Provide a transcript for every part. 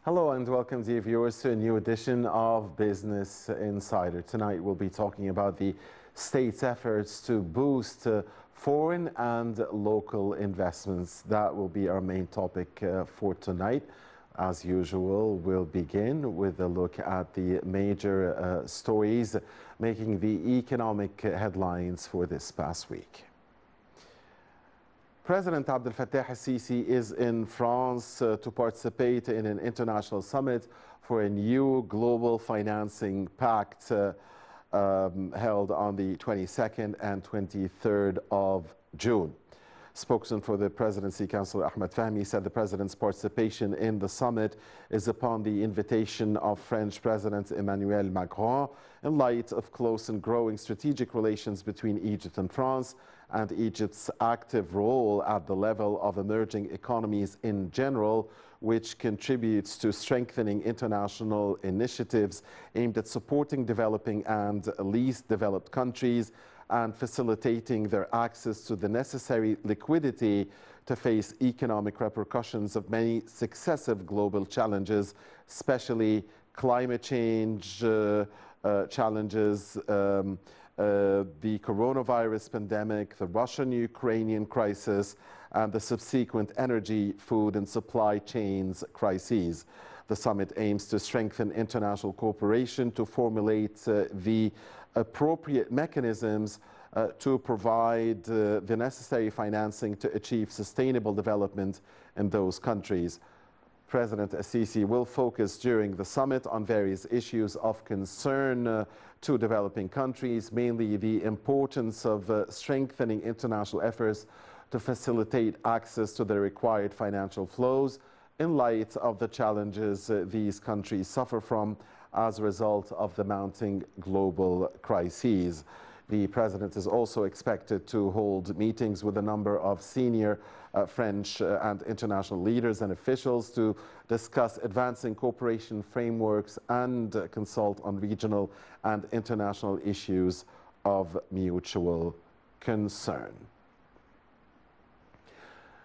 Hello and welcome, dear viewers, to a new edition of Business Insider. Tonight we'll be talking about the state's efforts to boost foreign and local investments. That will be our main topic for tonight. As usual, we'll begin with a look at the major stories making the economic headlines for this past week. President Abdel Fattah al-Sisi is in France to participate in an international summit for a new global financing pact held on the 22nd and 23rd of June. Spokesman for the Presidency, Councillor Ahmed Fahmy, said the President's participation in the summit is upon the invitation of French President Emmanuel Macron in light of close and growing strategic relations between Egypt and France and Egypt's active role at the level of emerging economies in general, which contributes to strengthening international initiatives aimed at supporting developing and least developed countries and facilitating their access to the necessary liquidity to face economic repercussions of many successive global challenges, especially climate change challenges, the coronavirus pandemic, the Russian-Ukrainian crisis, and the subsequent energy, food, and supply chains crises. The summit aims to strengthen international cooperation to formulate the appropriate mechanisms to provide the necessary financing to achieve sustainable development in those countries. President al-Sisi will focus during the summit on various issues of concern to developing countries, mainly the importance of strengthening international efforts to facilitate access to the required financial flows in light of the challenges these countries suffer from as a result of the mounting global crises. The President is also expected to hold meetings with a number of senior French and international leaders and officials to discuss advancing cooperation frameworks and consult on regional and international issues of mutual concern.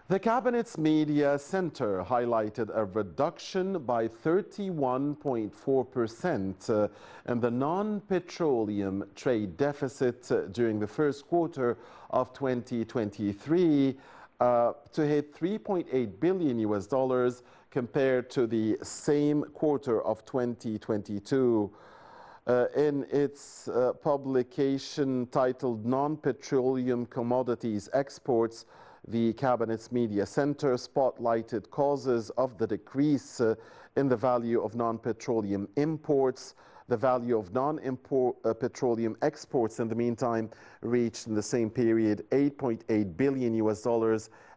The Cabinet's Media Center highlighted a reduction by 31.4% in the non-petroleum trade deficit during the first quarter of 2023 to hit $3.8 billion compared to the same quarter of 2022. In its publication titled Non-Petroleum Commodities Exports, the Cabinet's Media Center spotlighted causes of the decrease in the value of non-petroleum imports. The value of non-petroleum exports in the meantime reached in the same period $8.8 billion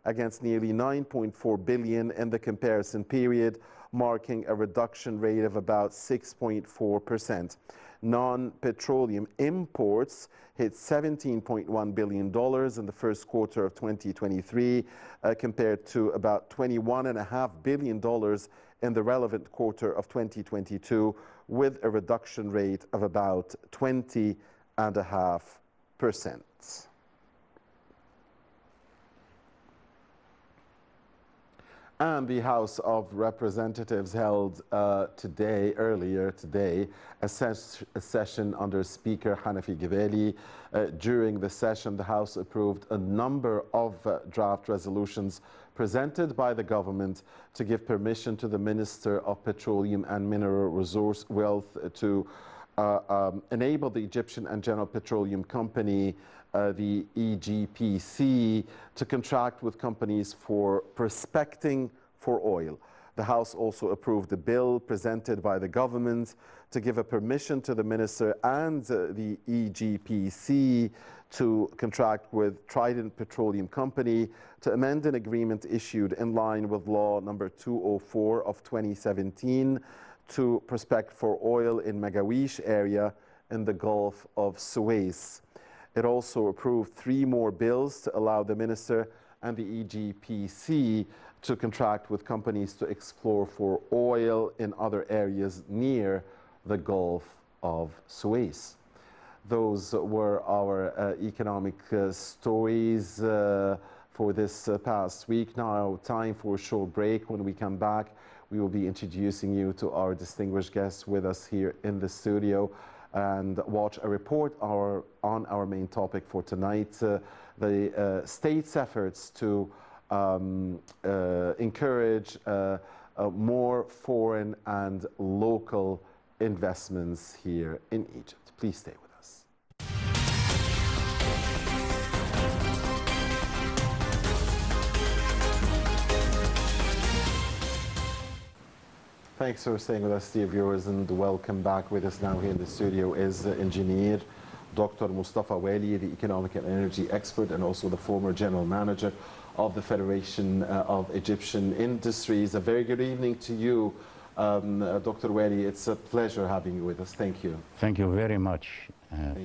against nearly $9.4 billion in the comparison period, marking a reduction rate of about 6.4%. Non-petroleum imports hit $17.1 billion in the first quarter of 2023 compared to about $21.5 billion in the relevant quarter of 2022, with a reduction rate of about 20.5%. And the House of Representatives held earlier today, a session under Speaker Hanafi Gebeli. During the session, the House approved a number of draft resolutions presented by the government to give permission to the Minister of Petroleum and Mineral Resource Wealth to enable the Egyptian and General Petroleum Company, the EGPC, to contract with companies for prospecting for oil. The House also approved a bill presented by the government to give a permission to the minister and the EGPC to contract with Trident Petroleum Company to amend an agreement issued in line with Law number 204 of 2017 to prospect for oil in Magawish area in the Gulf of Suez. It also approved 3 more bills to allow the minister and the EGPC to contract with companies to explore for oil in other areas near the Gulf of Suez. Those were our economic stories for this past week. Now, time for a short break. When we come back, we will be introducing you to our distinguished guests with us here in the studio and watch a report on our main topic for tonight, the state's efforts to encourage more foreign and local investments here in Egypt. Please stay with us. Thanks for staying with us, dear viewers, and welcome back. With us now here in the studio is engineer Dr Mostafa Wali, the economic and energy expert and also the former general manager of the Federation of Egyptian Industries. A very good evening to you, Dr. Wali. It's a pleasure having you with us. Thank you. Thank you very much.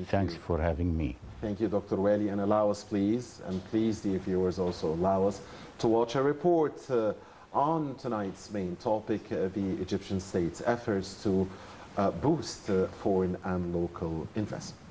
Thanks for having me. Thank you, Dr. Wali. And allow us, please, and please, dear viewers, also allow us to watch a report on tonight's main topic, the Egyptian state's efforts to boost foreign and local investments.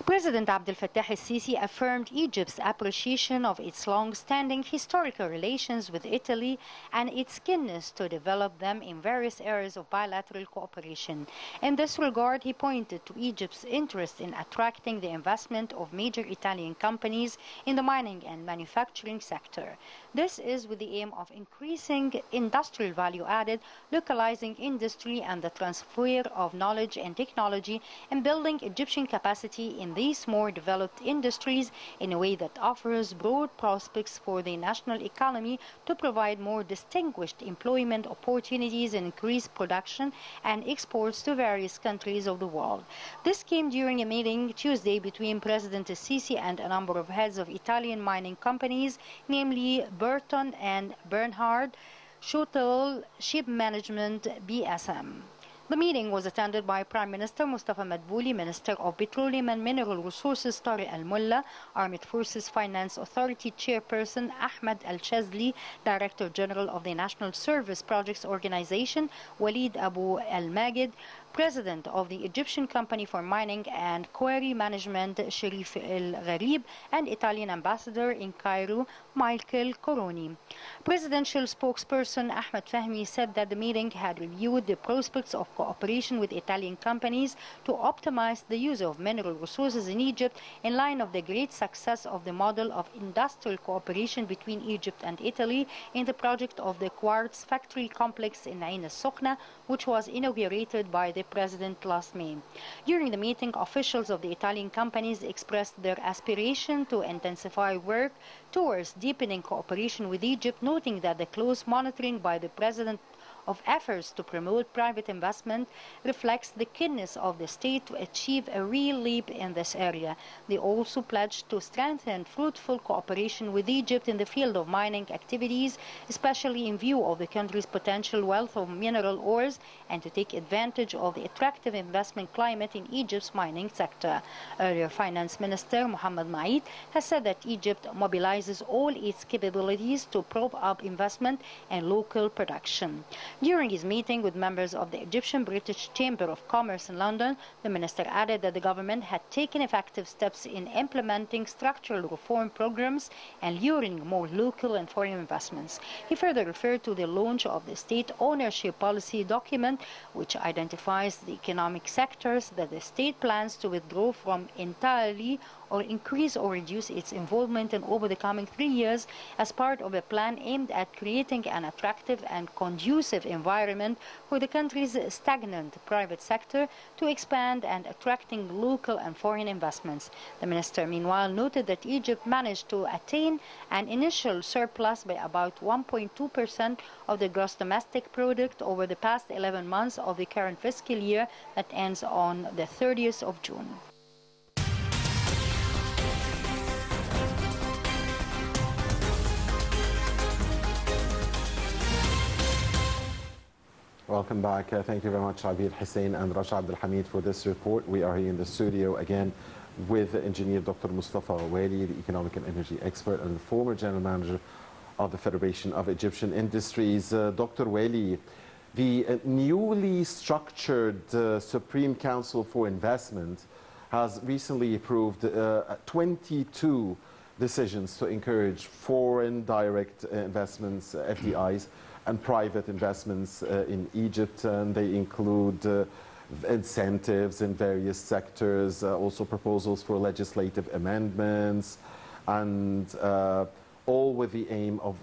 President Abdel Fattah el-Sisi affirmed Egypt's appreciation of its long-standing historical relations with Italy and its keenness to develop them in various areas of bilateral cooperation. In this regard, he pointed to Egypt's interest in attracting the investment of major Italian companies in the mining and manufacturing sector. This is with the aim of increasing industrial value added, localizing industry and the transfer of knowledge and technology, and building Egyptian capacity in these more developed industries in a way that offers broad prospects for the national economy to provide more distinguished employment opportunities and increase production and exports to various countries of the world. This came during a meeting Tuesday between President el-Sisi and a number of heads of Italian mining companies, namely Burton and Bernhard, Schotel Ship Management, BSM. The meeting was attended by Prime Minister Mustafa Madbouli, Minister of Petroleum and Mineral Resources Tariq Al-Mulla, Armed Forces Finance Authority Chairperson Ahmed Al-Shazli, Director General of the National Service Projects Organization Walid Abu Al-Magid, President of the Egyptian Company for Mining and Quarry Management Sharif El-Gharib, and Italian Ambassador in Cairo Michael Coroni. Presidential spokesperson Ahmed Fahmy said that the meeting had reviewed the prospects of cooperation with Italian companies to optimize the use of mineral resources in Egypt in line of the great success of the model of industrial cooperation between Egypt and Italy in the project of the quartz factory complex in Ain al-Sokhna, which was inaugurated by the President last May. During the meeting, officials of the Italian companies expressed their aspiration to intensify work towards deepening cooperation with Egypt, noting that the close monitoring by the President of efforts to promote private investment reflects the keenness of the state to achieve a real leap in this area. They also pledged to strengthen fruitful cooperation with Egypt in the field of mining activities, especially in view of the country's potential wealth of mineral ores, and to take advantage of the attractive investment climate in Egypt's mining sector. Earlier, Finance Minister Mohammed Maid has said that Egypt mobilizes all its capabilities to prop up investment and local production. During his meeting with members of the Egyptian-British Chamber of Commerce in London, the minister added that the government had taken effective steps in implementing structural reform programs and luring more local and foreign investments. He further referred to the launch of the state ownership policy document, which identifies the economic sectors that the state plans to withdraw from entirely or increase or reduce its involvement in over the coming 3 years as part of a plan aimed at creating an attractive and conducive environment for the country's stagnant private sector to expand and attracting local and foreign investments. The minister, meanwhile, noted that Egypt managed to attain an initial surplus by about 1.2% of the gross domestic product over the past 11 months of the current fiscal year that ends on the 30th of June. Welcome back. Thank you very much, Abir Hussein and Rasha Abdul Hamid, for this report. We are here in the studio again with engineer Dr. Mostafa Wali, the economic and energy expert and the former general manager of the Federation of Egyptian Industries. Dr. Wali, the newly structured Supreme Council for Investment has recently approved 22 decisions to encourage foreign direct investments, FDIs, and private investments in Egypt, and they include incentives in various sectors, also proposals for legislative amendments, and all with the aim of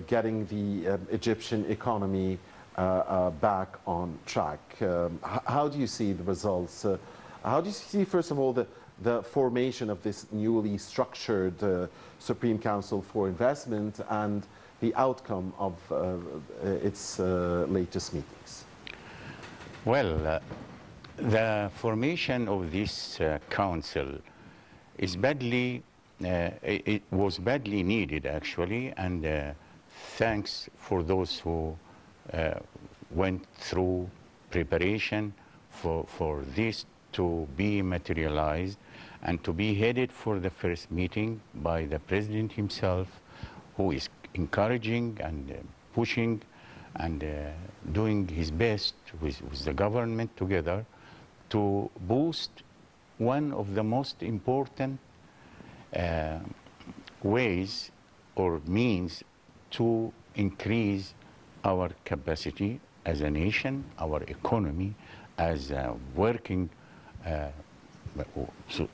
getting the Egyptian economy back on track. How do you see the results? How do you see, first of all, the formation of this newly structured Supreme Council for Investment and the outcome of its latest meetings? Well, the formation of this council is it was badly needed, actually, and thanks for those who went through preparation for this to be materialized and to be headed for the first meeting by the president himself, who is encouraging and pushing and doing his best with the government together to boost one of the most important ways or means to increase our capacity as a nation, our economy, as a working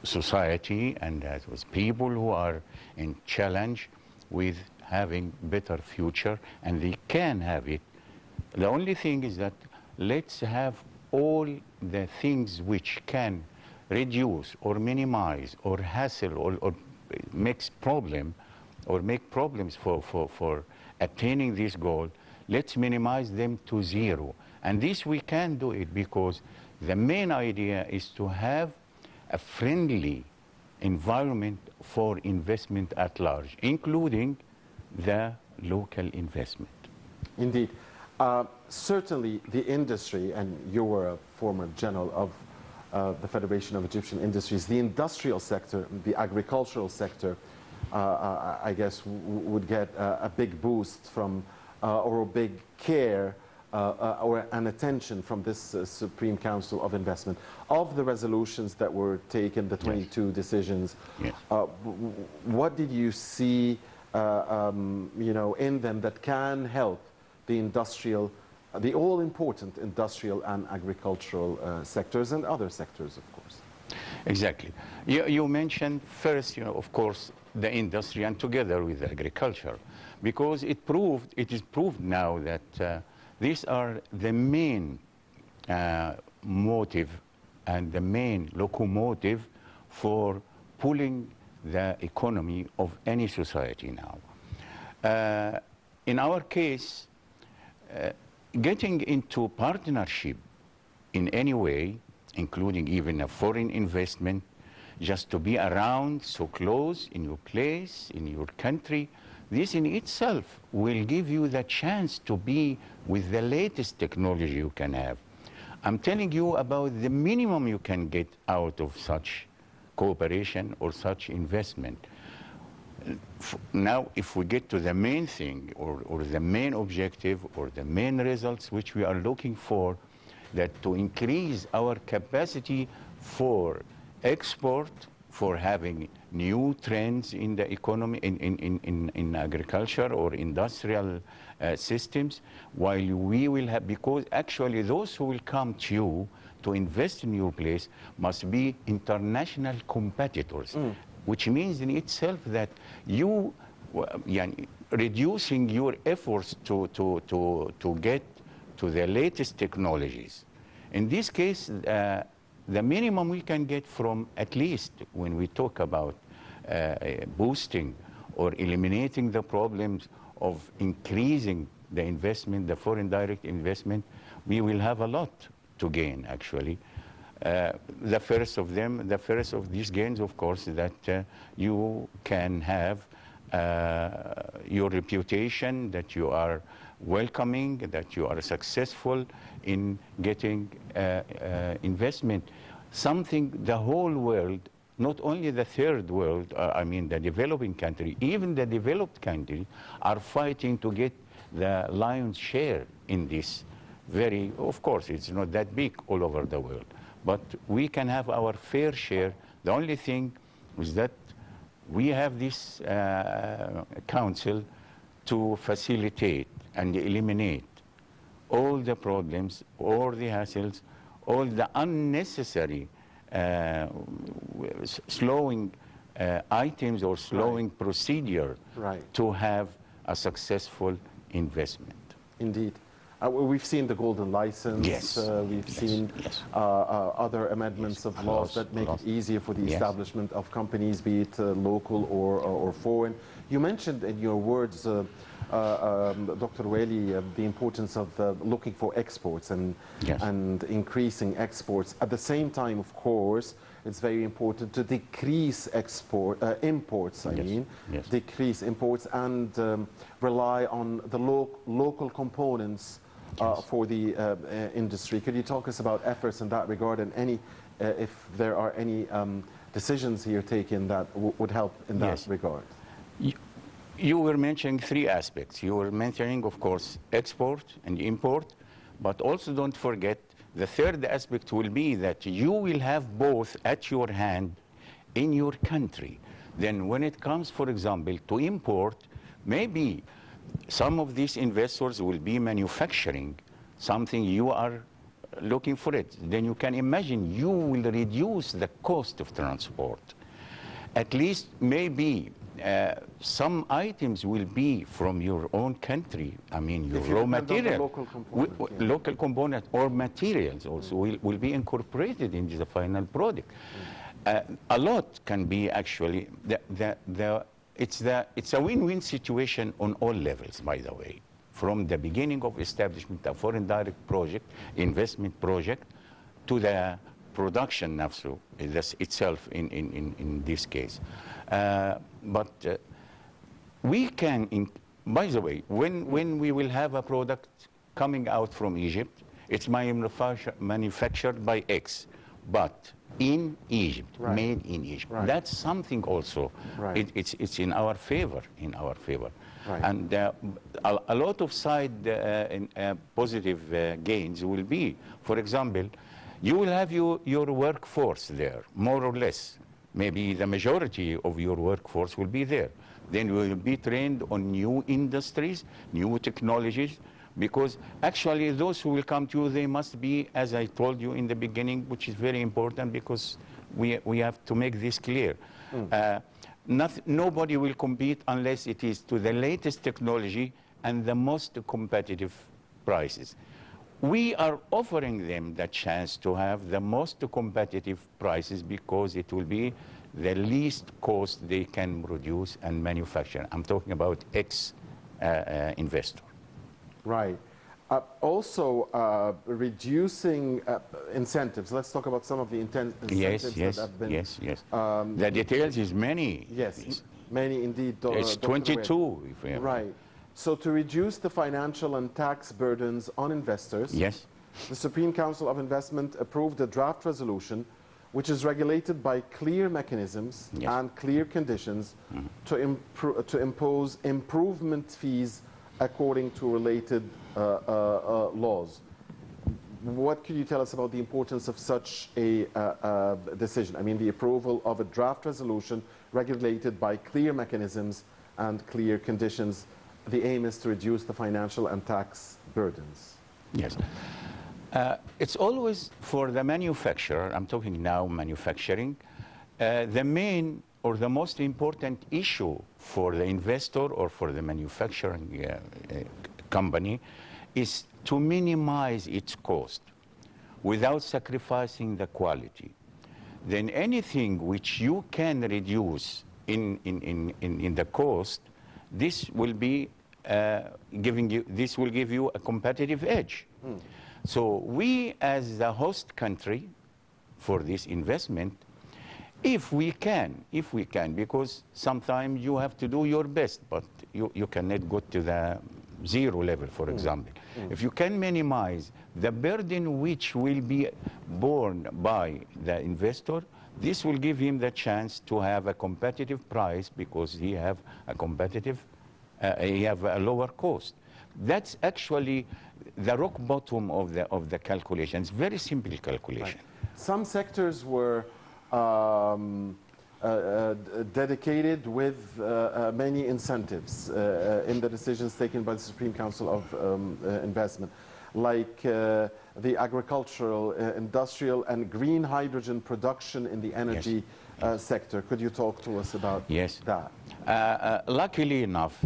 society, and as with people who are in challenge with having better future, and they can have it. The only thing is that let's have all the things which can reduce or minimize or hassle or makes problem or make problems for attaining this goal. Let's minimize them to zero. And this we can do it because the main idea is to have a friendly environment for investment at large, including the local investment. Indeed. Certainly the industry, and you were a former general of the Federation of Egyptian Industries, the industrial sector, the agricultural sector, I guess would get a big boost from, or a big care or an attention from this Supreme Council of Investment. Of the resolutions that were taken, the 22 yes. decisions, yes. What did you see in them that can help the all-important industrial and agricultural sectors and other sectors, of course? Exactly. You mentioned first, of course, the industry and together with agriculture, because it is proved now that these are the main motive and the main locomotive for pulling the economy of any society now. In our case, getting into partnership in any way, including even a foreign investment, just to be around so close in your place, in your country, this in itself will give you the chance to be with the latest technology you can have. I'm telling you about the minimum you can get out of such cooperation or such investment. Now, if we get to the main thing or the main objective or the main results which we are looking for, that to increase our capacity for export, for having new trends in the economy, in agriculture or industrial systems, while we will have, because actually those who will come to you to invest in your place must be international competitors, which means in itself that you, reducing your efforts to get to the latest technologies. In this case, the minimum we can get from, at least when we talk about boosting or eliminating the problems of increasing the investment, the foreign direct investment, we will have a lot to gain, actually. The first of these gains, of course, is that you can have your reputation, that you are welcoming, that you are successful in getting investment. Something the whole world, not only the third world, I mean the developing country, even the developed countries are fighting to get the lion's share in this. Of course, it's not that big all over the world, but we can have our fair share. The only thing is that we have this council to facilitate and eliminate all the problems, all the hassles, all the unnecessary slowing items or slowing procedure to have a successful investment. Indeed. We've seen the golden license. Yes. We've seen other amendments of laws that make it easier for the establishment of companies, be it local or foreign. You mentioned in your words, Dr. Wali, the importance of looking for exports and increasing exports. At the same time, of course, it's very important to decrease imports, decrease imports and rely on the local components for the industry. Could you talk us about efforts in that regard and any, if there are any decisions here taken that would help in that regard? You were mentioning three aspects. You were mentioning, of course, export and import, but also don't forget the third aspect will be that you will have both at your hand in your country. Then when it comes, for example, to import, maybe some of these investors will be manufacturing something you are looking for it. Then you can imagine you will reduce the cost of transport. At least maybe some items will be from your own country. I mean, your raw material, local component or materials also will be incorporated into the final product. A lot can be actually, it's a win-win situation on all levels, by the way. From the beginning of establishment of foreign direct project, investment project, to the production itself in this case. But we can, by the way, when we will have a product coming out from Egypt, it's manufactured by X, but in Egypt, made in Egypt. That's something also, it's in our favor, And a lot of positive gains will be, for example, you will have your workforce there, more or less. Maybe the majority of your workforce will be there. Then you will be trained on new industries, new technologies, because actually those who will come to you, they must be, as I told you in the beginning, which is very important because we have to make this clear. Nobody will compete unless it is to the latest technology and the most competitive prices. We are offering them the chance to have the most competitive prices because it will be the least cost they can produce and manufacture. I'm talking about ex-investor. Right. Also, reducing incentives. Let's talk about some of the incentives that have been... Yes. The details is many. Yes, many indeed. It's 22. If we right. So to reduce the financial and tax burdens on investors, the Supreme Council of Investment approved a draft resolution which is regulated by clear mechanisms and clear conditions to impose improvement fees according to related laws. What can you tell us about the importance of such a decision? I mean, the approval of a draft resolution regulated by clear mechanisms and clear conditions. The aim is to reduce the financial and tax burdens. Yes. It's always for the manufacturer, I'm talking now manufacturing, the main or the most important issue for the investor or for the manufacturing company is to minimize its cost without sacrificing the quality. Then anything which you can reduce in the cost, this will be this will give you a competitive edge. So we, as the host country for this investment, if we can, because sometimes you have to do your best, but you cannot go to the zero level, for example. If you can minimize the burden which will be borne by the investor, this will give him the chance to have a competitive price because he have a competitive, he have a lower cost. That's actually the rock bottom of the calculation. It's very simple calculation. Right. Some sectors were dedicated with many incentives in the decisions taken by the Supreme Council of Investment, like the agricultural, industrial, and green hydrogen production in the energy sector. Could you talk to us about that? Luckily enough,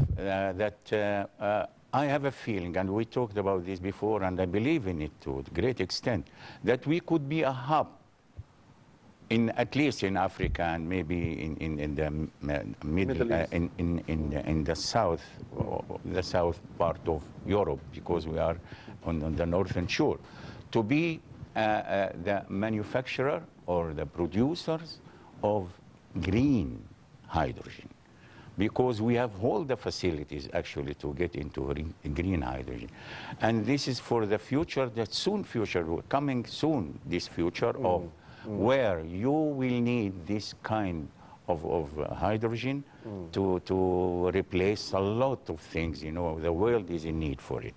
I have a feeling, and we talked about this before, and I believe in it to a great extent, that we could be a hub, at least in Africa and maybe in the Middle East. In the south part of Europe, because we are on the northern shore, to be the manufacturer or the producers of green hydrogen, because we have all the facilities actually to get into green hydrogen. And this is for the future, the soon future, coming soon, this future of where you will need this kind of hydrogen to replace a lot of things. You know, the world is in need for it.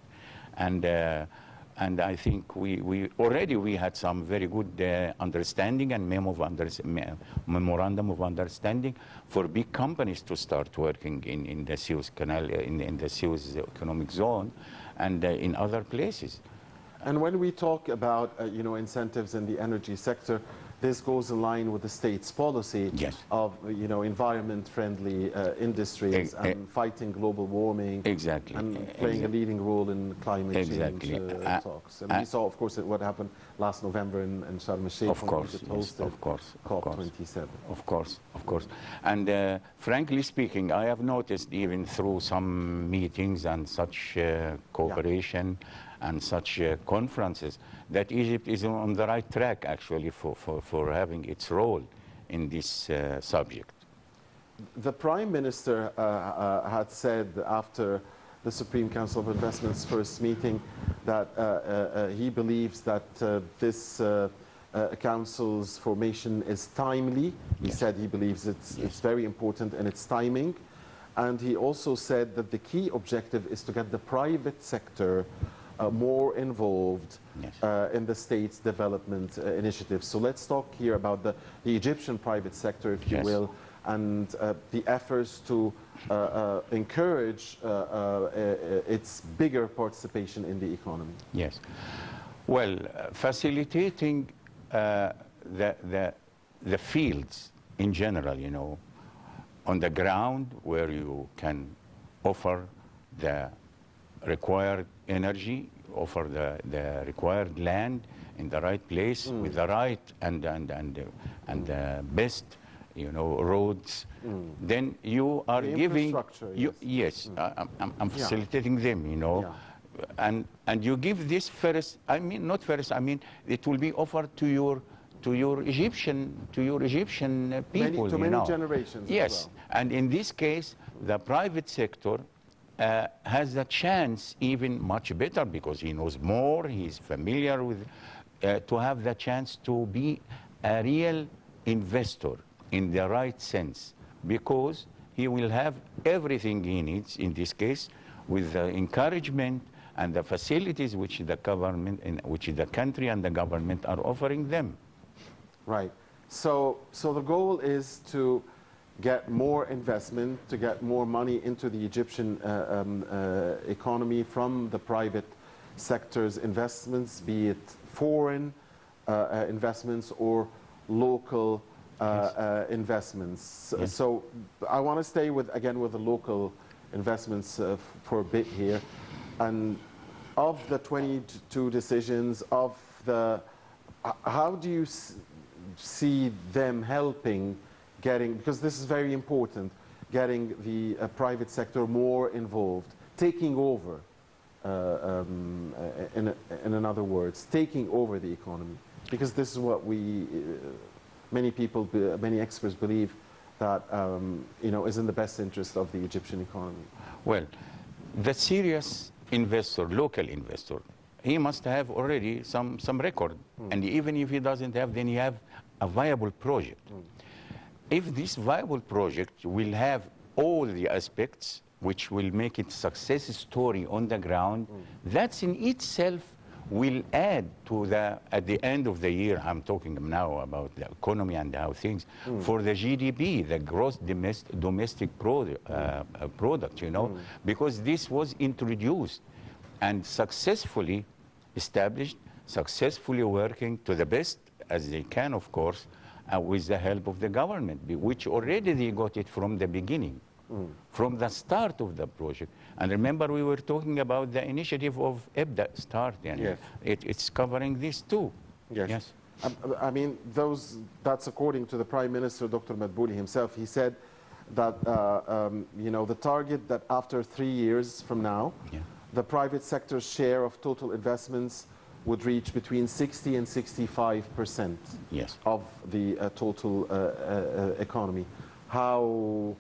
And I think we already had some very good understanding and memorandum of understanding for big companies to start working in the Suez Canal, in the Suez Economic Zone, and in other places. And when we talk about incentives in the energy sector, this goes in line with the state's policy of environment-friendly industries and fighting global warming, and playing a leading role in climate change talks. And we saw, of course, what happened last November in Sharm el-Sheikh. Of course, COP27. Of course. And frankly speaking, I have noticed even through some meetings and such cooperation and such conferences, that Egypt is on the right track, actually, for having its role in this subject. The Prime Minister had said after the Supreme Council of Investment's first meeting that he believes that this Council's formation is timely. He said he believes it's very important in its timing. And he also said that the key objective is to get the private sector more involved in the state's development initiatives. So let's talk here about the Egyptian private sector, if you will, and the efforts to encourage its bigger participation in the economy. Yes. Well, facilitating the fields in general, on the ground where you can offer the required energy, offer the required land in the right place with the right and the best roads, then you are giving I'm facilitating them, and you give this first, it will be offered to your Egyptian people, to many generations. Yes, and in this case the private sector has the chance even much better, because he knows more, he's familiar with, to have the chance to be a real investor in the right sense, because he will have everything he needs, in this case, with the encouragement and the facilities which the government, which the country and the government are offering them. Right. So the goal is to get more investment, to get more money into the Egyptian economy from the private sector's investments, be it foreign investments or local investments. So I want to stay again with the local investments for a bit here. And of the 22 decisions, how do you see them helping because this is very important, getting the private sector more involved, taking over, in other words, taking over the economy? Because this is what many experts believe that is in the best interest of the Egyptian economy. Well, the serious investor, local investor, he must have already some record. And even if he doesn't have, then he have a viable project. If this viable project will have all the aspects which will make it a success story on the ground, that's in itself will add to the, at the end of the year, I'm talking now about the economy and how things, for the GDP, the gross domestic product, you know, because this was introduced and successfully established, successfully working to the best as they can, of course, with the help of the government, which already they got it from the beginning, from the start of the project. And remember, we were talking about the initiative of EBDA start, and Yes. it's covering this too. Yes. Yes. I mean, that's according to the Prime Minister, Dr. Madbouli himself. He said that, you know, the target that after 3 years from now, the private sector's share of total investments would reach between 60 and 65% Yes. of the total economy. How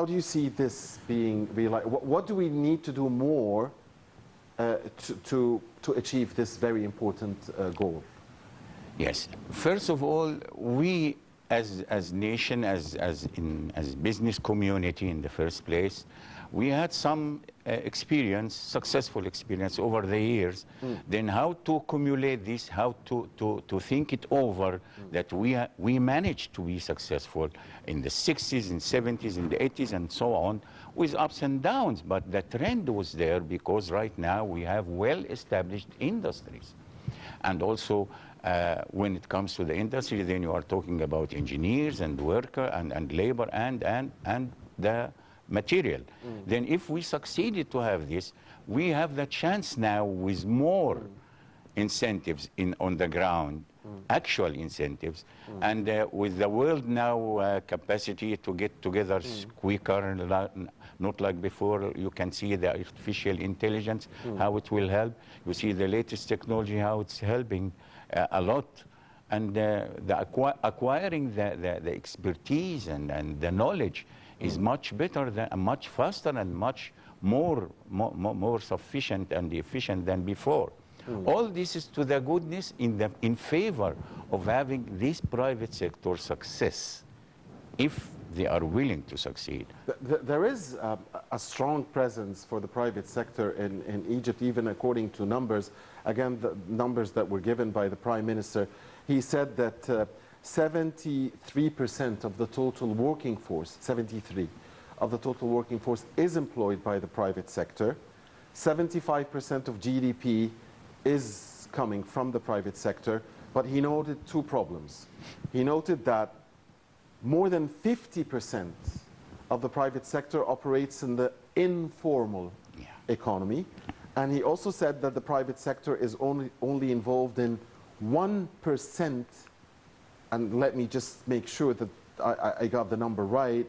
do you see this being realized? What do we need to do more to achieve this very important goal? Yes. First of all, we as nation, as business community in the first place, we had some experience, successful experience over the years. Then how to accumulate this, how to think it over, that we managed to be successful in the 60s and 70s and the 80s and so on, with ups and downs. But the trend was there because right now we have well-established industries. And also, when it comes to the industry, then you are talking about engineers and worker and labor and the material. Then if we succeeded to have this, we have the chance now with more incentives on the ground, actual incentives, and with the world now capacity to get together quicker, not like before. You can see the artificial intelligence, how it will help. You see the latest technology, how it's helping a lot. And acquiring the expertise and the knowledge is much better, much faster, and much more sufficient and efficient than before. All this is to the goodness in favor of having this private sector success, if they are willing to succeed. There is a strong presence for the private sector in Egypt, even according to numbers. Again, the numbers that were given by the Prime Minister, he said that 73% of the total working force, 73 of the total working force is employed by the private sector. 75% of GDP is coming from the private sector, but he noted two problems. He noted that more than 50% of the private sector operates in the informal economy, and he also said that the private sector is only involved in 1%. And let me just make sure that I got the number right.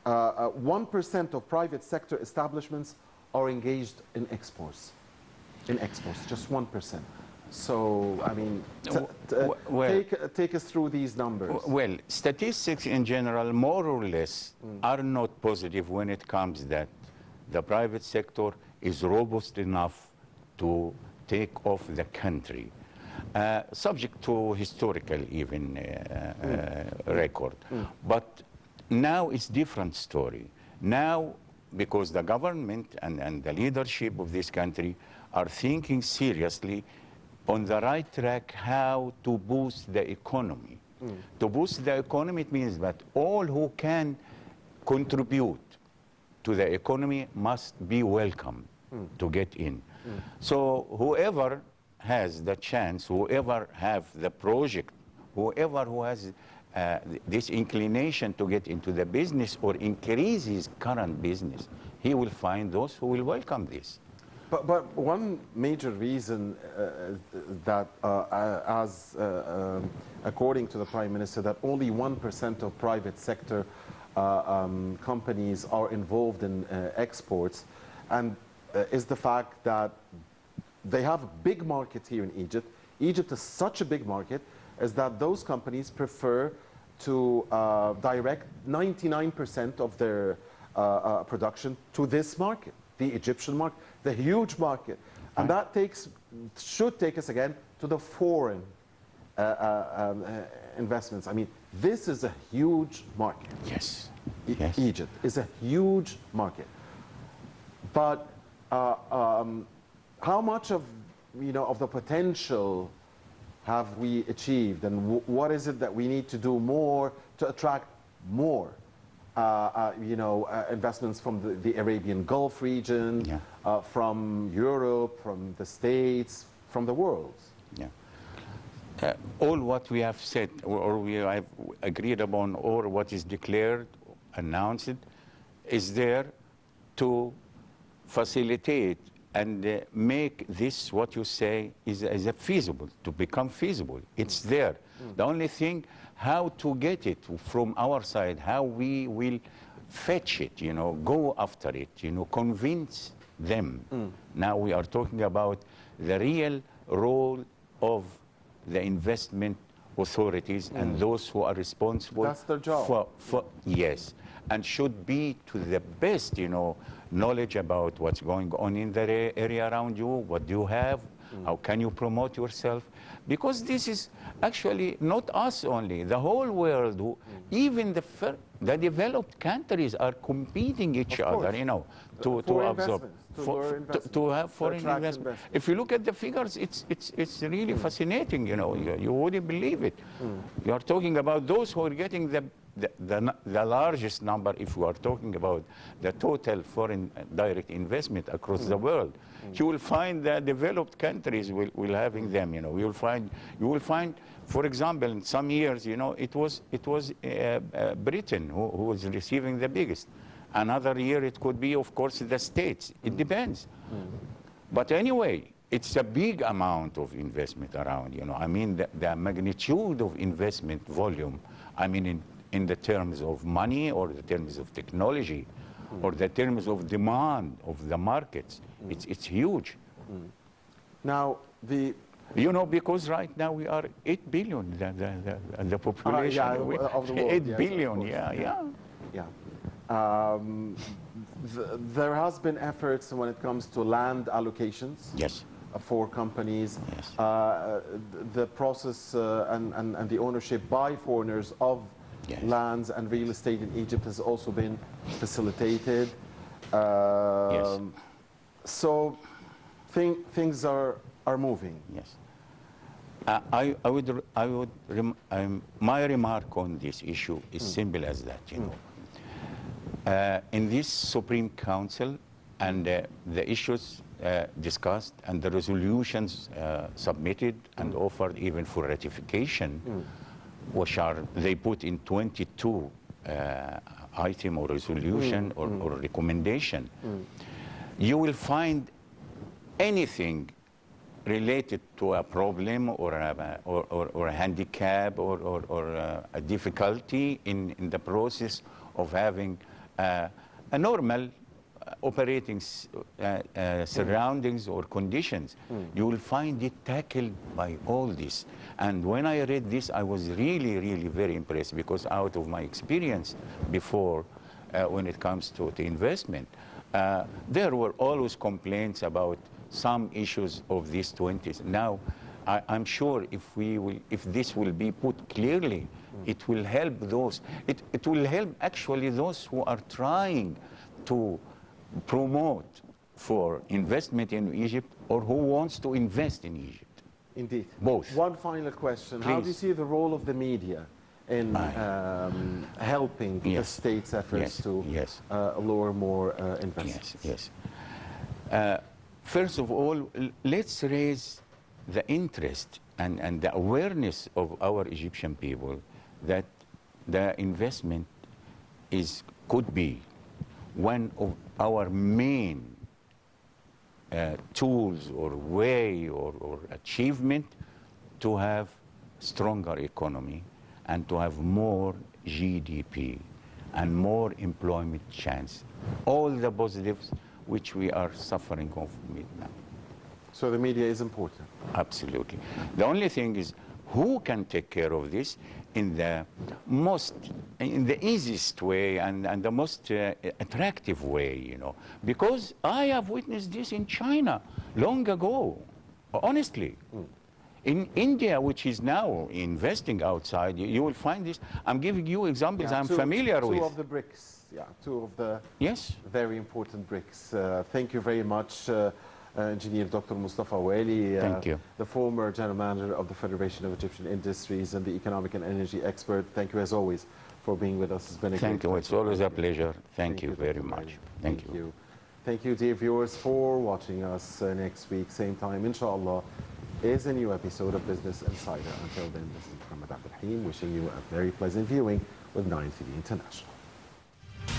1% of private sector establishments are engaged in exports. Just 1%. So, I mean, take us through these numbers. Well, statistics in general, more or less, are not positive when it comes that the private sector is robust enough to take off the country. Subject to historical even record. But now it's different story. Now, because the government and the leadership of this country are thinking seriously on the right track how to boost the economy. To boost the economy, it means that all who can contribute to the economy must be welcome to get in. So whoever has the chance, whoever have the project, whoever who has this inclination to get into the business or increase his current business, he will find those who will welcome this. But one major reason that, according to the Prime Minister, that only 1% of private sector companies are involved in exports, and is the fact that they have a big market here in Egypt. Egypt is such a big market, is that those companies prefer to direct 99% of their production to this market, the Egyptian market, the huge market. And that should take us again to the foreign investments. I mean, this is a huge market. Yes. Egypt is a huge market. But how much of, of the potential have we achieved, and what is it that we need to do more to attract more, investments from the Arabian Gulf region, Yeah. from Europe, from the States, from the world? Yeah. All what we have said, or we have agreed upon, or what is declared, announced, is there to facilitate and make this, what you say, is a feasible, to become feasible. It's there. The only thing, how to get it from our side, how we will fetch it, go after it, convince them. Now we are talking about the real role of the investment authorities and those who are responsible. That's their job. Yes, and should be to the best, knowledge about what's going on in the area around you, what do you have, how can you promote yourself, because this is actually not us only, the whole world, even the developed countries are competing each other, to absorb. To have foreign investment. If you look at the figures, it's really fascinating. You wouldn't believe it. You are talking about those who are getting the largest number. If we are talking about the total foreign direct investment across the world, you will find that developed countries will having them. You will find, for example, in some years, it was Britain who was receiving the biggest. Another year it could be, of course, the States. It depends. But anyway, it's a big amount of investment around. I mean, the magnitude of investment volume, I mean, in the terms of money or the terms of technology or the terms of demand of the markets, it's huge. Now, because right now we are 8 billion, the population. Of the world. 8 yes, billion, yeah. There has been efforts when it comes to land allocations. Yes. For companies. Yes. The process and the ownership by foreigners of lands and real estate in Egypt has also been facilitated. Yes. So things are moving. Yes. My remark on this issue is simple as that, in this Supreme Council and the issues discussed and the resolutions submitted and offered even for ratification, which they put in 22 item or resolution or recommendation, you will find anything related to a problem or a handicap or a difficulty in the process of having a normal operating surroundings or conditions. You will find it tackled by all this. And when I read this, I was really, really very impressed, because out of my experience before, when it comes to the investment, there were always complaints about some issues of these 20s. Now, I'm sure if this will be put clearly, it will help those. It will help actually those who are trying to promote for investment in Egypt or who wants to invest in Egypt. Indeed. Both. One final question. Please. How do you see the role of the media in helping the state's efforts to lure more investments? Yes. First of all, let's raise the interest and the awareness of our Egyptian people that the investment could be one of our main tools or way or achievement to have stronger economy and to have more GDP and more employment chance. All the positives which we are suffering of now. So the media is important. Absolutely. The only thing is who can take care of this in the easiest way and the most attractive way, because I have witnessed this in China long ago, honestly. In India, which is now investing outside, you will find this. I'm giving you examples I'm familiar with. Two of the BRICS, two of the yes, very important BRICS. Thank you very much, Engineer Dr. Mostafa Wali, Thank you. the former General Manager of the Federation of Egyptian Industries and the economic and energy expert. Thank you as always for being with us. It's been a Thank great you. It's always a pleasure. Thank you very Dr. much. Wali. Thank you. Thank you, dear viewers, for watching us. Next week, same time, inshallah, is a new episode of Business Insider. Until then, this is Muhammad Abdul Rahim wishing you a very pleasant viewing with 9 TV International.